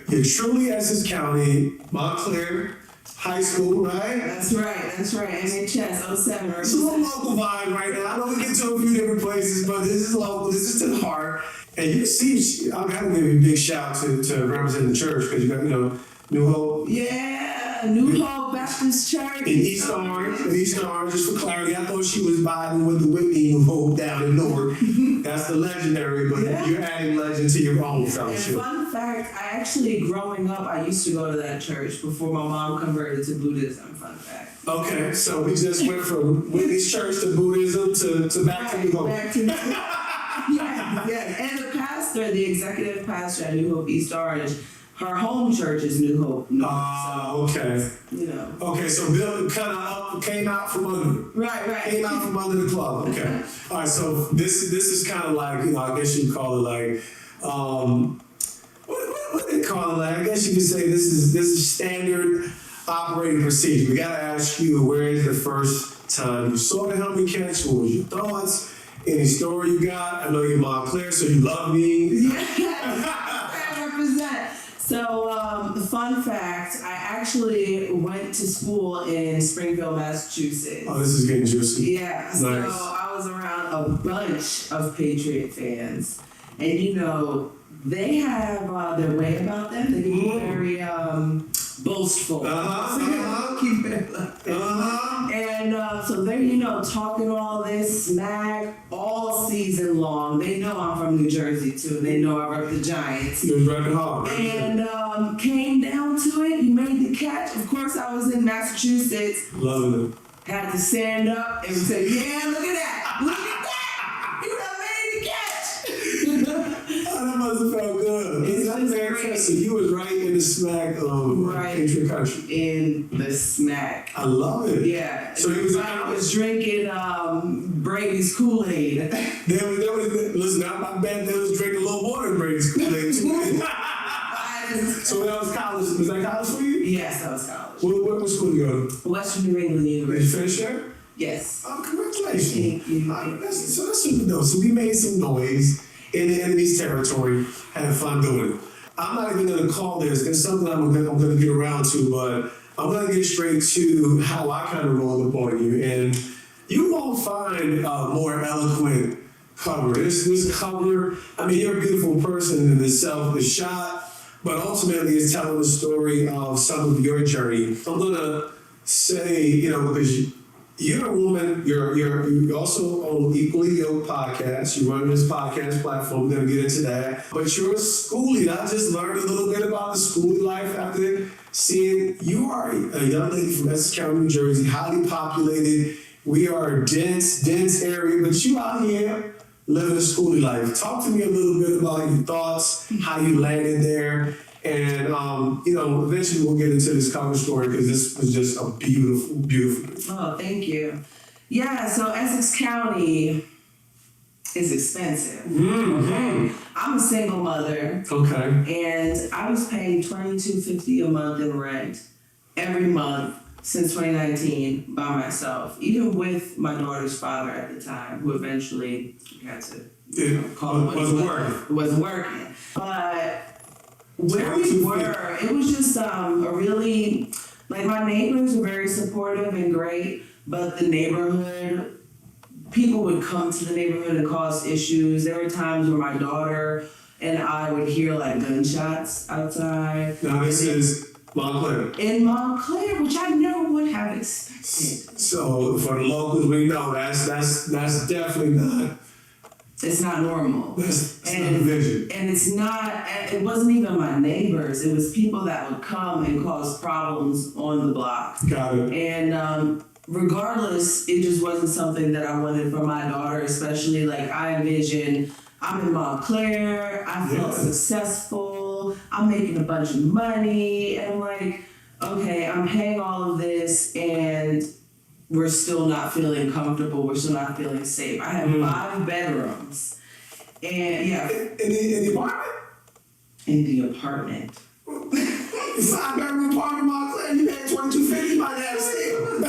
You're truly Essex County, Montclair High School, right? That's right. MHS 07. It's a little local vibe right now. I know we get to a few different places, but this is local. This is to the heart. And you see, I gotta give you a big shout to representing the church because you got, New Hope. Yeah, New Hope Baptist Church. In East Orange, just for clarity, I thought she was vibing with the Whitney New Hope down in Newark. That's the legendary, but you're adding legend to your own fellowship. And fun fact, I actually, growing up, I used to go to that church before my mom converted to Buddhism, fun fact. Okay, so we just went from Whitney's church to Buddhism to back to New Hope. Back to New Hope. Yes. And the pastor, the executive pastor at New Hope East Orange, her home church is New Hope. Okay. Okay, so Bill kind of came out from under. Right. Came out from under the club. Okay. All right. So this is kind of like, I guess you call it like, what they call it? Like, I guess you could say this is standard operating procedure. We gotta ask you, where is the first time you saw the helmet catch? What was your thoughts? Any story you got? I know you're Montclair, so you love me. I represent. So, the fun fact, I actually went to school in Springfield, Massachusetts. Oh, this is getting juicy. Yeah, nice. So I was around a bunch of Patriot fans. And they have their way about them. They can be very boastful. Keep it like that. And so they're, talking all this smack all season long. They know I'm from New Jersey too. They know I rep the Giants. It was running hard. And came down to it. He made the catch. Of course, I was in Massachusetts. Loving it. Had to stand up and say, yeah, look at that. Look at that. You done made the catch. Oh, that must have felt good. So you was right in the smack of Patriot country. In the smack. I love it. Yeah. So he was I was drinking Brady's Kool-Aid. Listen, I bet they was drinking a little water in Brady's Kool-Aid too. So that was college. Was that college for you? Yes, that was college. What school you go to? Western New England University. Did you finish there? Yes. Oh, congratulations. Thank you. So that's super dope. So we made some noise in the enemy's territory, had fun doing it. I'm not even going to call this. It's something I'm going to get around to, but I'm going to get straight to how I kind of roll up on you. And you won't find a more eloquent cover. This cover, you're a beautiful person in itself. The shot, but ultimately it's telling the story of some of your journey. I'm going to say, because you're a woman, you also own Equally Yoked podcast. You run this podcast platform. We're going to get into that. But you're a schoolie. I just learned a little bit about the schoolie life after seeing you are a young lady from Essex County, New Jersey, highly populated. We are a dense area, but you out here living a schoolie life. Talk to me a little bit about your thoughts, how you landed there. And, eventually we'll get into this cover story because this was just a beautiful, beautiful. Oh, thank you. Yeah, so Essex County is expensive. Mm-hmm. Okay. I'm a single mother. Okay. And I was paying $22.50 a month in rent every month since 2019 by myself, even with my daughter's father at the time, who eventually had to call it. It wasn't working. But where we were, it was just a really, my neighbors were very supportive and great, but the neighborhood, people would come to the neighborhood and cause issues. There were times where my daughter and I would hear gunshots outside. Now this is Montclair. In Montclair, which I never would have expected. So for the locals, we know that's definitely not. It's not normal. That's not a vision. And it wasn't even my neighbors. It was people that would come and cause problems on the block. Got it. And regardless, it just wasn't something that I wanted for my daughter, especially I envisioned, I'm in Montclair, I felt successful, I'm making a bunch of money, and I'm okay, I'm paying all of this, and we're still not feeling comfortable. We're still not feeling safe. I have 5 bedrooms. And yeah. In the apartment? In the apartment. 5-bedroom apartment, Montclair, you had $22.50, my dad steal. It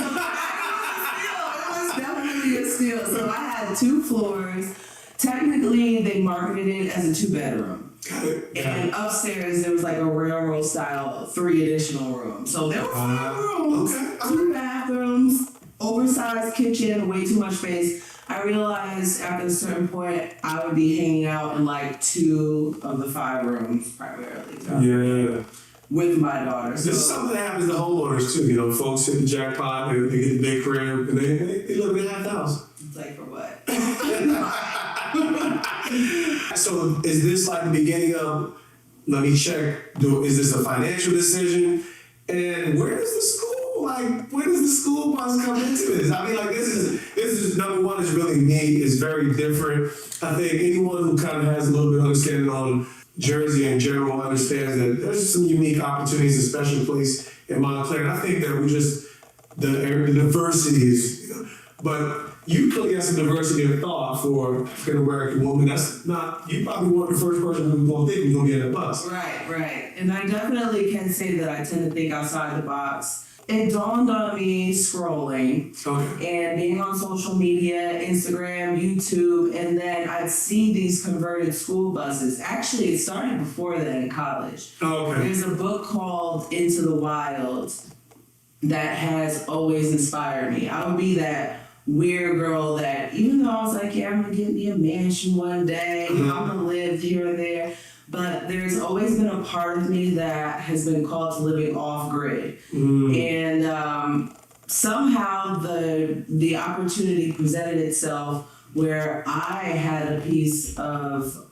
was definitely a steal. So I had 2 floors. Technically, they marketed it as a 2-bedroom. Got it. And upstairs there was like a railroad style 3 additional rooms. So there were 5 rooms, Okay. 2 bathrooms, oversized kitchen, way too much space. I realized after a certain point I would be hanging out in like 2 of the 5 rooms primarily. So, Yeah. with my daughter. So This is something that happens to homeowners too. You know, folks hit the jackpot, they get the big crib, and they live in a half house. it's like for what? So is this like the beginning of, let me check, is this a financial decision? And where does the school, where does the school bus come into this? I mean, like, this is number one, is really neat, it's very different. I think anyone who kind of has a little bit of understanding on Jersey in general understands that there's some unique opportunities, a special place in Montclair. And I think that the diversity is, but you clearly have some diversity of thought for African American woman. That's not, you probably weren't the first person who's going to think you're going to get on a bus. Right. And I definitely can say that I tend to think outside the box. It dawned on me scrolling and being on social media, Instagram, YouTube, and then I'd see these converted school buses. Actually, it started before that in college. There's a book called Into the Wild that has always inspired me. I would be that weird girl that, even though I was like, yeah, I'm gonna get me a mansion one day, I'm gonna live here and there, but there's always been a part of me that has been called to living off grid. And somehow the opportunity presented itself where I had a piece of,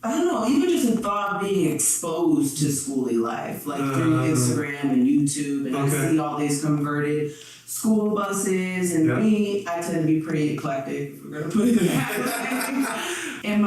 I don't know, even just a thought of being exposed to schooly life, like through Instagram and YouTube, and I see all these converted school buses, and me, I tend to be pretty eclectic, if we're gonna put it that way.